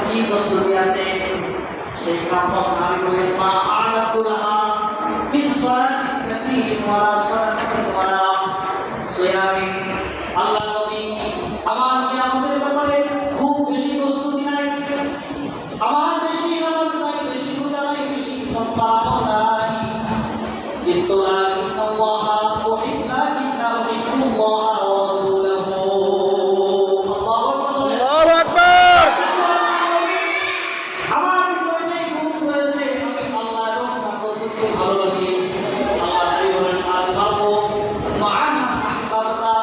কি প্রস্তুতি আছে সেই কাম্য সাহাবী বলেন মা আনাতুলাহা মিন সালাতিন কাতীরিন ওয়ালা সালাতিন ওয়ালা সিয়ামিন। আল্লাহ নবী আমার কিয়ামতের ব্যাপারে খুব বেশি প্রস্তুতি নাই, আমার বেশি নামাজ নাই, বেশি রোজা নাই, বেশি সালাত নাই, কিন্তু আল্লাহ ওহিল্লা কিনা ওহিল্লাহ ওয়া রাসূলুহু। আল্লাহু আকবার। আমার ভিতরে যে গুণ রয়েছে আমি আল্লাহ এবং তার রাসূলকে ভালোবাসি। আল্লাহ নবী বলেন আল-মারউ মা'a মান আহবাবতা,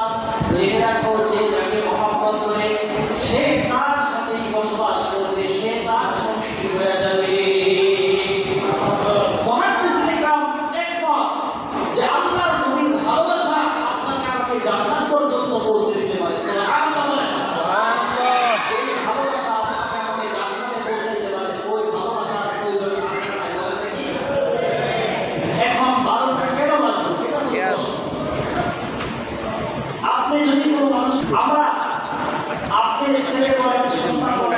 জেনে রাখো যে যাকে মহব্বত করে সে তার সাথেই বসবাস করবে, সে তার সঙ্গী হয়ে যাবে। মুহাদ্দিসিন ইকরাম একমত যে আল্লাহর নবীর ভালোবাসা আপনাকে আমাকে জান্নাত পর্যন্ত পৌঁছে দিতে পারে। সুবহানাল্লাহ বলেন। সুবহানাল্লাহ। এই ভালোবাসা আপনাকে আমাকে জান্নাতে পৌঁছে দিতে পারে। ওই ভালোবাসার প্রয়োজন আছে না বলেন দেখি। এখন 12টা কেন বাজলো? এটা তো প্রশ্ন। আপনি যদি কোনো মানুষ, আমরা আপনি ছেলে বলেন, সন্তান বলেন,